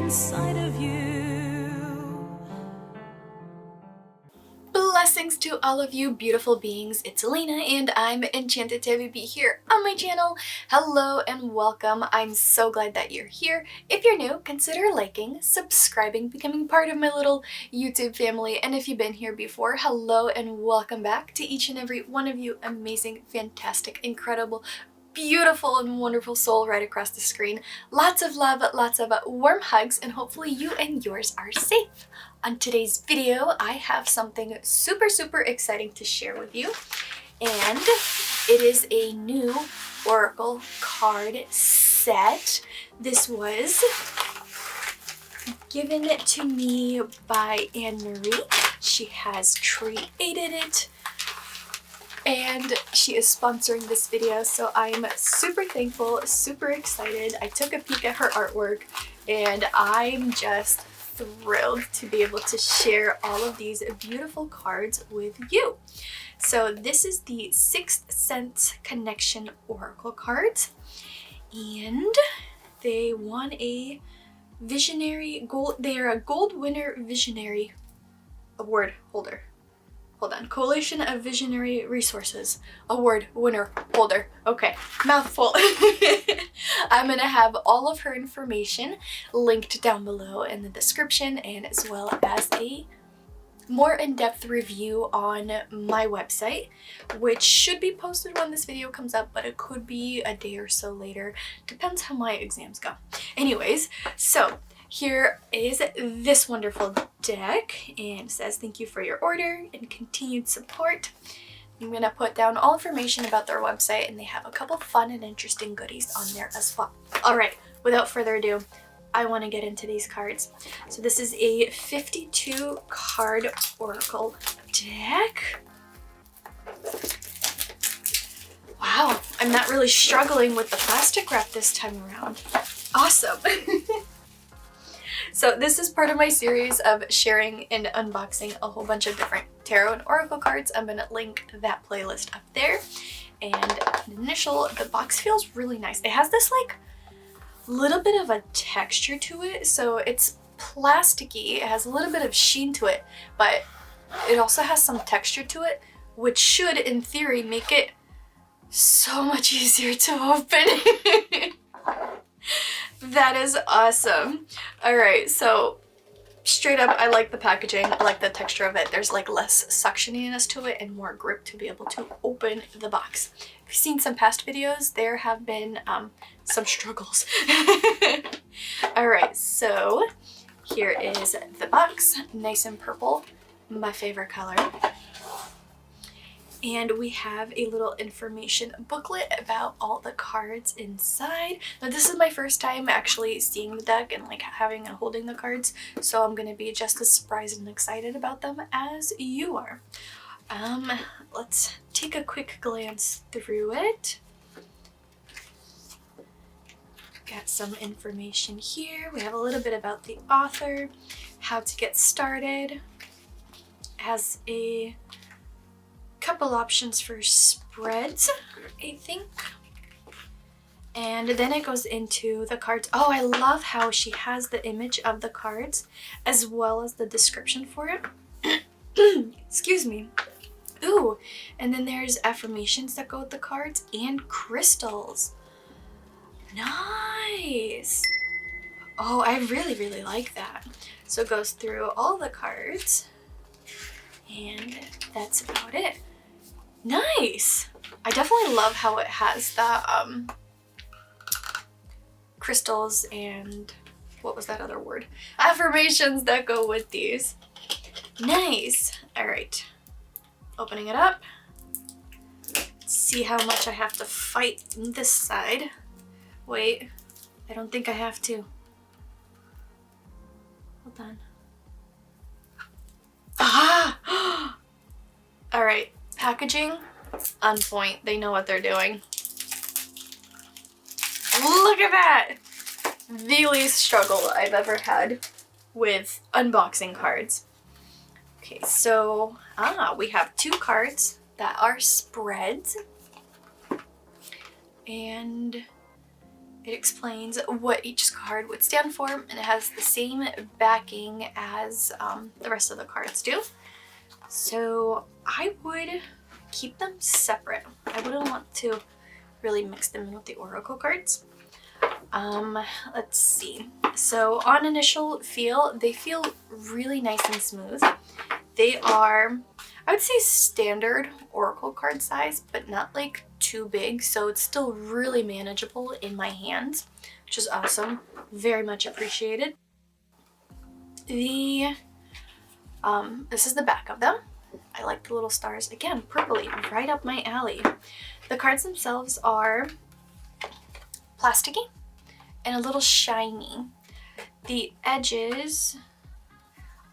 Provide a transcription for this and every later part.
inside of you. Blessings to all of you beautiful beings. It's Elena and I'm enchanted to be here on my channel. Hello and welcome. I'm so glad that you're here. If you're new, consider liking, subscribing, becoming part of my little YouTube family. And if you've been here before, hello and welcome back to each and every one of you amazing, fantastic, incredible, beautiful and wonderful soul right across the screen. Lots of love, lots of warm hugs, and hopefully you and yours are safe. On today's video, I have something super exciting to share with you, and it is a new oracle card set. This was given to me by Anne Marie. She has created it and she is sponsoring this video, so I'm super thankful, super excited. I took a peek at her artwork and I'm just thrilled to be able to share all of these beautiful cards with you. So this is the Sixth Sense Connection Oracle cards, and they won a visionary gold. They are a gold winner visionary award holder. Hold on. Coalition of Visionary Resources Award winner holder. Okay, mouthful. I'm going to have all of her information linked down below in the description, and as well as a more in-depth review on my website, which should be posted when this video comes up, but it could be a day or so later. Depends how my exams go. Anyways, so here is this wonderful deck, and it says thank you for your order and continued support. I'm going to put down all information about their website, and they have a couple fun and interesting goodies on there as well. Alright, without further ado, I want to get into these cards. So this is a 52 card oracle deck. Wow, I'm not really struggling with the plastic wrap this time around. Awesome. So this is part of my series of sharing and unboxing a whole bunch of different tarot and oracle cards. I'm going to link that playlist up there. And the box feels really nice. It has this like little bit of a texture to it. So it's plasticky. It has a little bit of sheen to it, but it also has some texture to it, which should in theory make it so much easier to open. That is awesome. Alright, so straight up, I like the packaging. I like the texture of it. There's like less suctioniness to it and more grip to be able to open the box. If you've seen some past videos, there have been some struggles. Alright, so here is the box. Nice and purple, my favorite color. And we have a little information booklet about all the cards inside. Now this is my first time actually seeing the deck and like having and holding the cards, so I'm going to be just as surprised and excited about them as you are. Let's take a quick glance through it. Got some information here. We have a little bit about the author, how to get started. It has a couple options for spreads, I think. And then it goes into the cards. Oh, I love how she has the image of the cards as well as the description for it. Excuse me. Ooh, and then there's affirmations that go with the cards and crystals. Nice. Oh, I really like that. So it goes through all the cards, and that's about it. Nice! I definitely love how it has the crystals and what was that other word? Affirmations that go with these. Nice! Alright. Opening it up. Let's see how much I have to fight on this side. Wait, I don't think I have to. Hold on. Ah! Alright. Packaging on point. They know what they're doing. Look at that! The least struggle I've ever had with unboxing cards. Okay, so we have two cards that are spreads, and It explains what each card would stand for, and it has the same backing as the rest of the cards do. So I would keep them separate. I wouldn't want to really mix them in with the oracle cards. Let's see. So on initial feel, they feel really nice and smooth. They are, I would say, standard oracle card size, but not like too big, so it's still really manageable in my hands, which is awesome. Very much appreciated. This is the back of them. I like the little stars. Again, purpley, right up my alley. The cards themselves are plasticky and a little shiny. The edges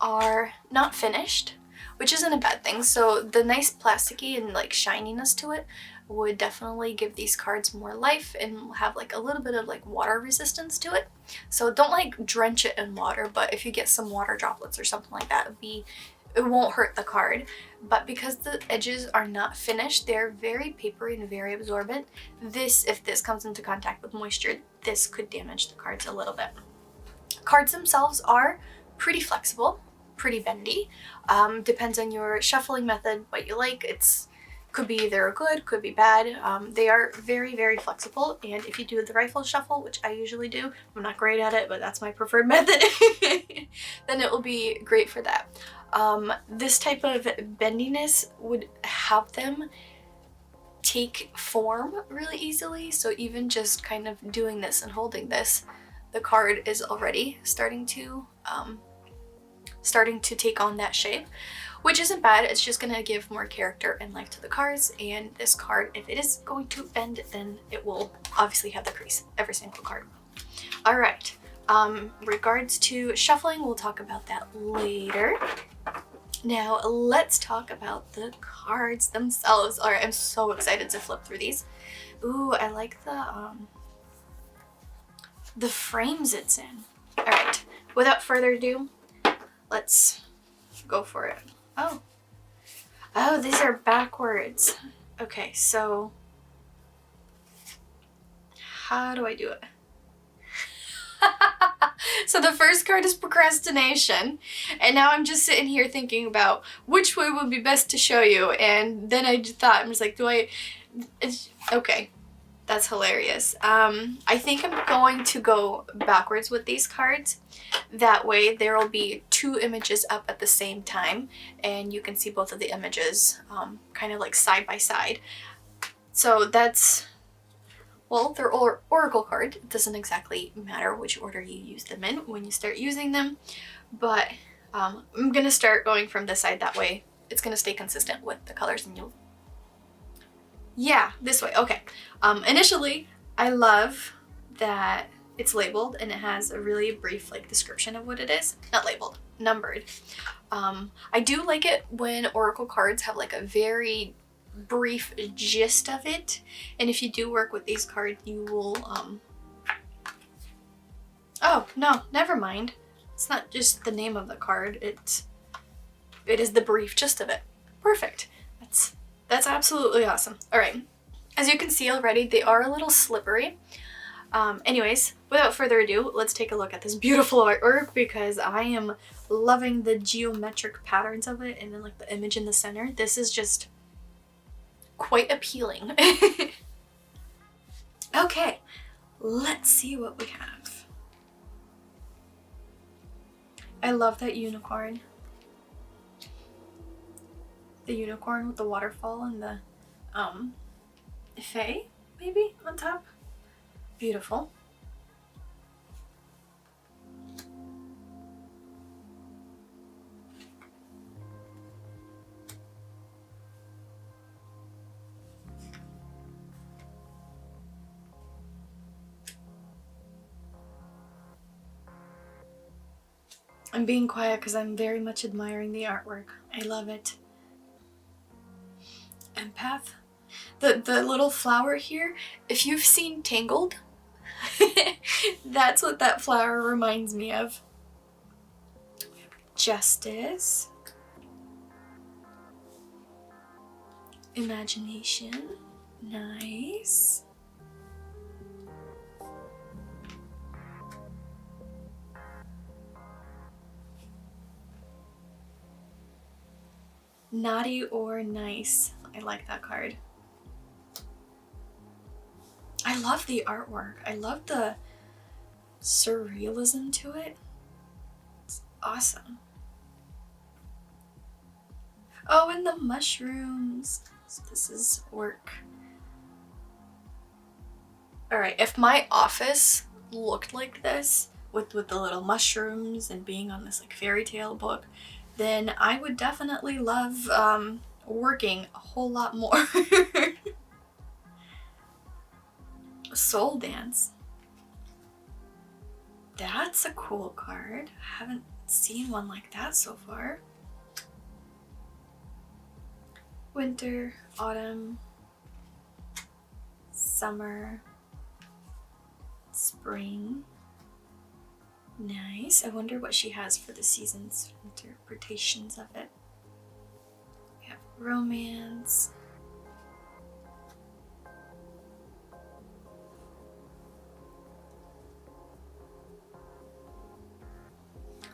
are not finished, which isn't a bad thing. So the nice plasticky and like shininess to it would definitely give these cards more life and have like a little bit of like water resistance to it. So don't like drench it in water, but if you get some water droplets or something like that, it won't hurt the card. But because the edges are not finished, they're very papery and very absorbent. If this comes into contact with moisture, this could damage the cards a little bit. Cards themselves are pretty flexible, pretty bendy. Depends on your shuffling method, what you like. Could be either good, could be bad. They are very, very flexible, and if you do the rifle shuffle, which I usually do, I'm not great at it, but that's my preferred method, then it will be great for that. This type of bendiness would have them take form really easily, so even just kind of doing this and holding this, the card is already starting to take on that shape, which isn't bad. It's just going to give more character and life to the cards, and this card, if it is going to bend, then it will obviously have the crease. Every single card will. All right. Regards to shuffling, we'll talk about that later. Now let's talk about the cards themselves. All right, I'm so excited to flip through these. Ooh, I like the frames it's in. All right, without further ado, let's go for it. Oh, these are backwards. Okay, so how do I do it? So the first card is procrastination, and now I'm just sitting here thinking about which way would be best to show you, and then I just thought, I was like, okay, that's hilarious. I think I'm going to go backwards with these cards. That way there will be two images up at the same time, and you can see both of the images kind of like side by side. So that's, well, they're oracle cards. It doesn't exactly matter which order you use them in when you start using them, but I'm gonna start going from this side. That way it's gonna stay consistent with the colors, and this way. Okay. Initially, I love that it's labeled and it has a really brief like description of what it is. Not labeled, numbered. I do like it when oracle cards have like a very brief gist of it, and if you do work with these cards, you will oh no, never mind, it's not just the name of the card, it is the brief gist of it. Perfect. That's absolutely awesome. All right, as you can see already, they are a little slippery. Anyways, without further ado, let's take a look at this beautiful artwork, because I am loving the geometric patterns of it, and then like the image in the center. This is just quite appealing. Okay, let's see what we have. I love that unicorn. The unicorn with the waterfall and the fae maybe on top. Beautiful. I'm being quiet because I'm very much admiring the artwork. I love it. Empath. The little flower here, if you've seen Tangled, that's what that flower reminds me of. Justice. Imagination. Nice. Naughty or nice. I like that card. I love the artwork. I love the surrealism to it. It's awesome. Oh, and the mushrooms. So this is work. Alright, if my office looked like this, with the little mushrooms and being on this like fairy tale book, then I would definitely love working a whole lot more. Soul Dance. That's a cool card. I haven't seen one like that so far. Winter, autumn, summer, spring. Nice. I wonder what she has for the seasons interpretations of it. We have romance.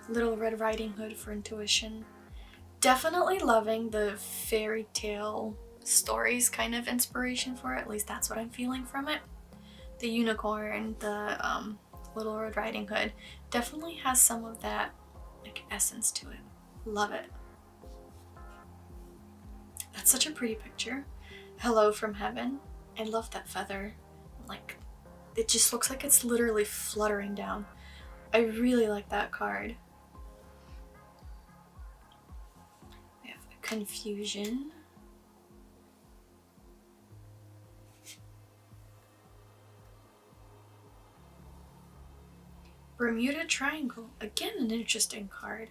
Little Red Riding Hood for intuition. Definitely loving the fairy tale stories kind of inspiration for it. At least that's what I'm feeling from it. The unicorn, the Little Red Riding Hood definitely has some of that like essence to it. Love it. That's such a pretty picture. Hello from Heaven. I love that feather. Like, it just looks like it's literally fluttering down. I really like that card. We have Confusion. Bermuda Triangle. Again, an interesting card.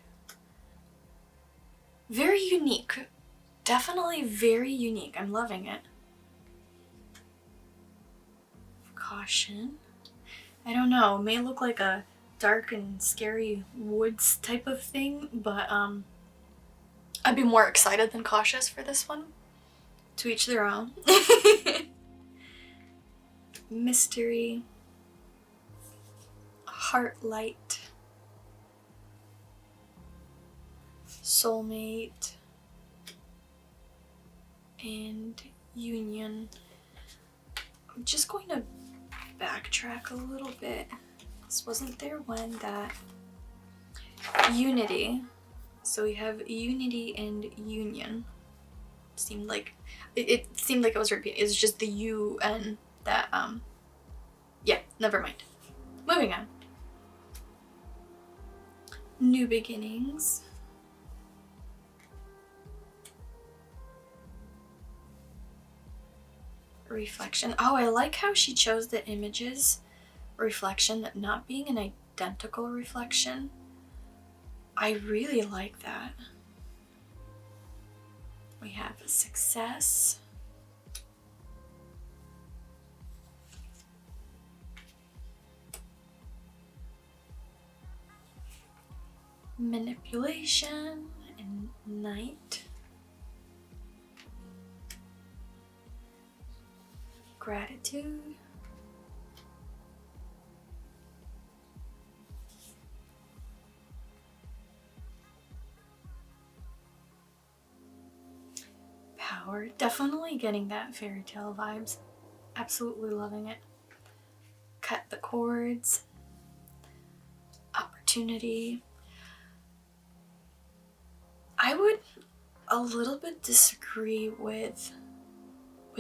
Very unique. Definitely very unique. I'm loving it. Caution. I don't know. It may look like a dark and scary woods type of thing, but I'd be more excited than cautious for this one. To each their own. Mystery. Heartlight. Soulmate. And Union. I'm just going to backtrack a little bit. This wasn't there when that. Unity. So we have Unity and Union. Seemed like it seemed like it was repeating. It's just the UN that yeah, never mind. Moving on. New beginnings. Reflection. Oh, I like how she chose the images reflection not being an identical reflection. I really like that. We have success. Manipulation and night. Gratitude. Power. Definitely getting that fairy tale vibes. Absolutely loving it. Cut the cords. Opportunity. I would a little bit disagree with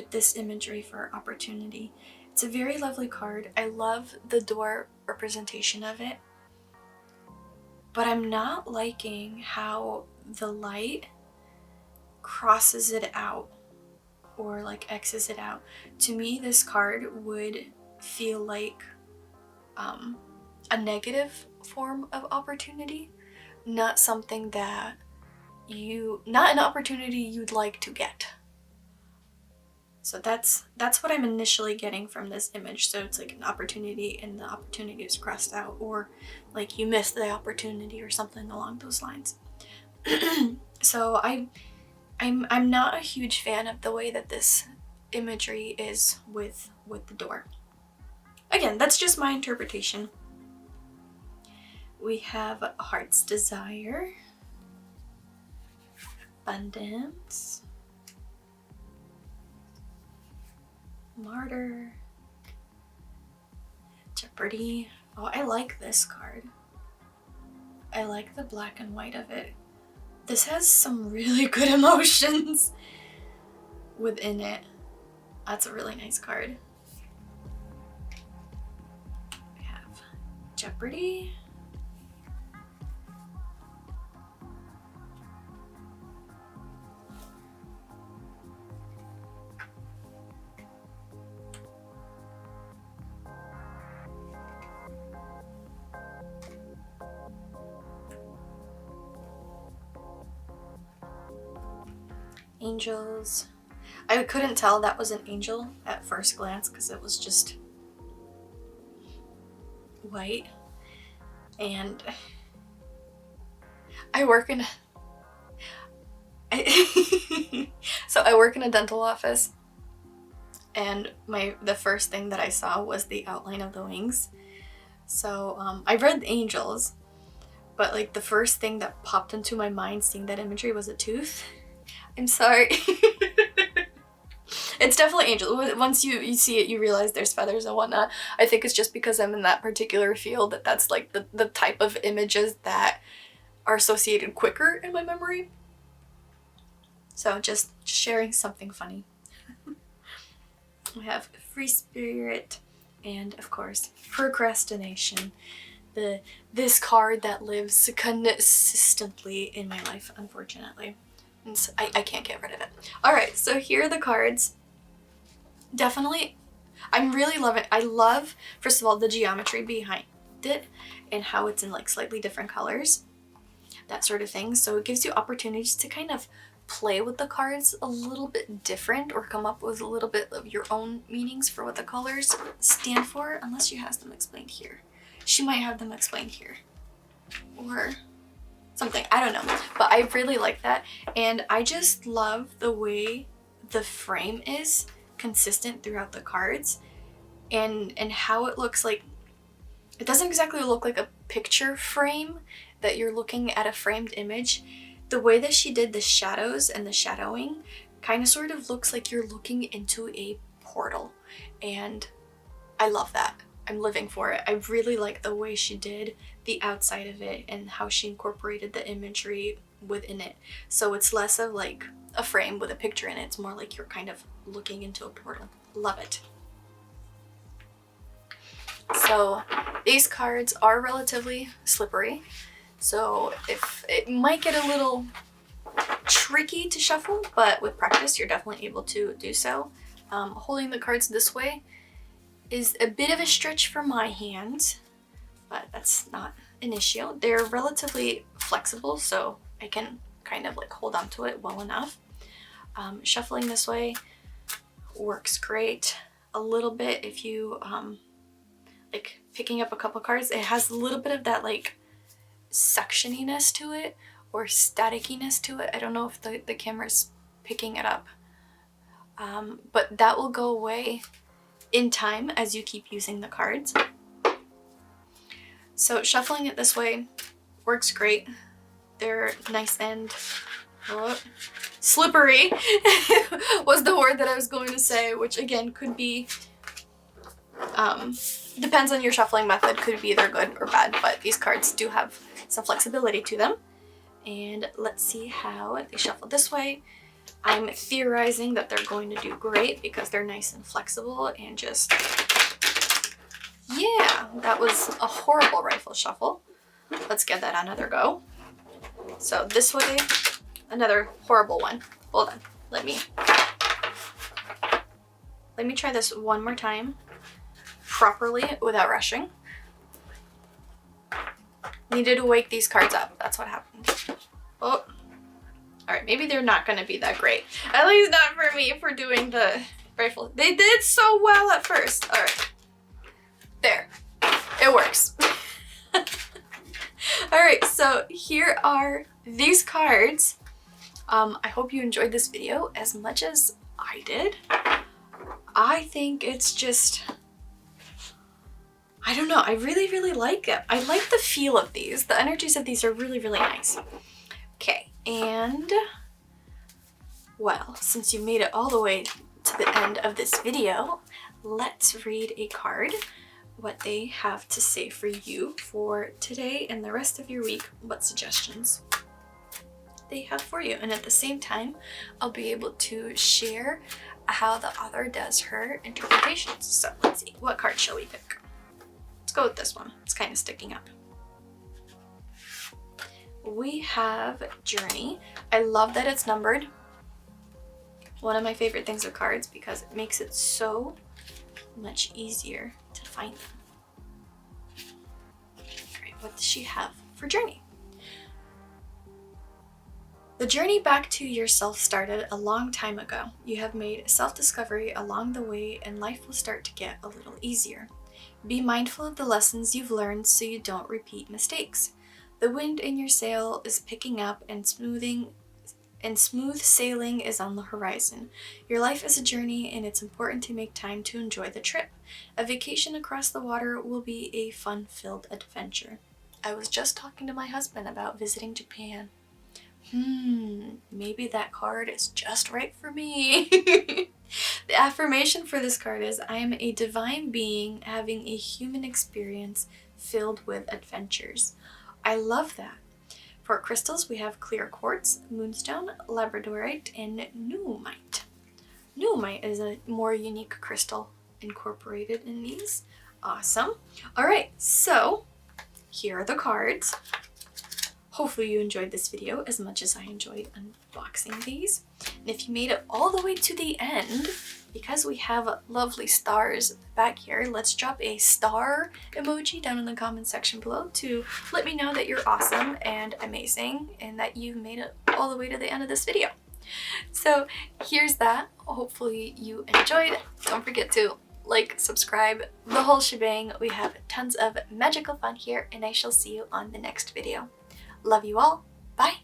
this imagery for opportunity. It's a very lovely card. I love the door representation of it, but I'm not liking how the light crosses it out or like X's it out. To me, this card would feel like a negative form of opportunity, not something that not an opportunity you'd like to get. So that's what I'm initially getting from this image. So it's like an opportunity and the opportunity is crossed out, or like you missed the opportunity or something along those lines. So I'm not a huge fan of the way that this imagery is with the door. Again, that's just my interpretation. We have Heart's Desire. Abundance, Martyr, Jeopardy. Oh, I like this card. I like the black and white of it. This has some really good emotions within it. That's a really nice card. We have Jeopardy. Angels. I couldn't tell that was an angel at first glance because it was just white. And I work in so I work in a dental office, and the first thing that I saw was the outline of the wings. So I read angels, but like the first thing that popped into my mind seeing that imagery was a tooth. I'm sorry. It's definitely angel. Once you see it, you realize there's feathers and whatnot. I think it's just because I'm in that particular field that's like the type of images that are associated quicker in my memory. So just sharing something funny. We have free spirit and of course procrastination. This card that lives consistently in my life, unfortunately. And so I can't get rid of it. Alright, so here are the cards. Definitely, I'm really loving, I love, first of all, the geometry behind it and how it's in like slightly different colors, that sort of thing. So it gives you opportunities to kind of play with the cards a little bit different or come up with a little bit of your own meanings for what the colors stand for, unless she has them explained here. She might have them explained here. Or something, I don't know, but I really like that. And I just love the way the frame is consistent throughout the cards and how it looks like. It doesn't exactly look like a picture frame that you're looking at a framed image. The way that she did the shadows and the shadowing kind of sort of looks like you're looking into a portal, and I love that. I'm living for it. I really like the way she did the outside of it and how she incorporated the imagery within it. So it's less of like a frame with a picture in it. It's more like you're kind of looking into a portal. Love it. So these cards are relatively slippery. So if it might get a little tricky to shuffle, but with practice, you're definitely able to do so. Holding the cards this way is a bit of a stretch for my hands, but that's not an issue. They're relatively flexible, so I can kind of like hold on to it well enough. Shuffling this way works great. A little bit if you like picking up a couple cards, it has a little bit of that like sectioniness to it or staticiness to it. I don't know if the camera's picking it up, but that will go away in time as you keep using the cards. So shuffling it this way works great. They're nice and slippery was the word that I was going to say, which again could be depends on your shuffling method, could be either good or bad, but these cards do have some flexibility to them. And let's see how they shuffle this way. I'm theorizing that they're going to do great because they're nice and flexible and just, yeah, that was a horrible rifle shuffle. Let's give that another go. So this way, another horrible one. Hold on, let me try this one more time properly without rushing. Needed to wake these cards up, that's what happened. Oh. Alright, maybe they're not going to be that great. At least not for me for doing the rifle. They did so well at first. Alright. There. It works. Alright, so here are these cards. I hope you enjoyed this video as much as I did. I think it's just, I don't know, I really, really like it. I like the feel of these. The energies of these are really, really nice. Okay, and Well, since you made it all the way to the end of this video, let's read a card, what they have to say for you for today and the rest of your week, what suggestions they have for you. And at the same time, I'll be able to share how the author does her interpretations. So let's see, what card shall we pick? Let's go with this one. It's kind of sticking up. We have Journey. I love that it's numbered. One of my favorite things with cards because it makes it so much easier to find them. Alright, what does she have for Journey? The journey back to yourself started a long time ago. You have made self-discovery along the way and life will start to get a little easier. Be mindful of the lessons you've learned so you don't repeat mistakes. The wind in your sail is picking up and smooth sailing is on the horizon. Your life is a journey and it's important to make time to enjoy the trip. A vacation across the water will be a fun-filled adventure. I was just talking to my husband about visiting Japan. Maybe that card is just right for me. The affirmation for this card is, I am a divine being having a human experience filled with adventures. I love that. For crystals, we have clear quartz, moonstone, labradorite, and nuumite. Nuumite is a more unique crystal incorporated in these. Awesome. All right, so here are the cards. Hopefully you enjoyed this video as much as I enjoyed unboxing these. And if you made it all the way to the end, because we have lovely stars back here, let's drop a star emoji down in the comment section below to let me know that you're awesome and amazing and that you've made it all the way to the end of this video. So here's that. Hopefully you enjoyed. Don't forget to like, subscribe, the whole shebang. We have tons of magical fun here and I shall see you on the next video. Love you all. Bye.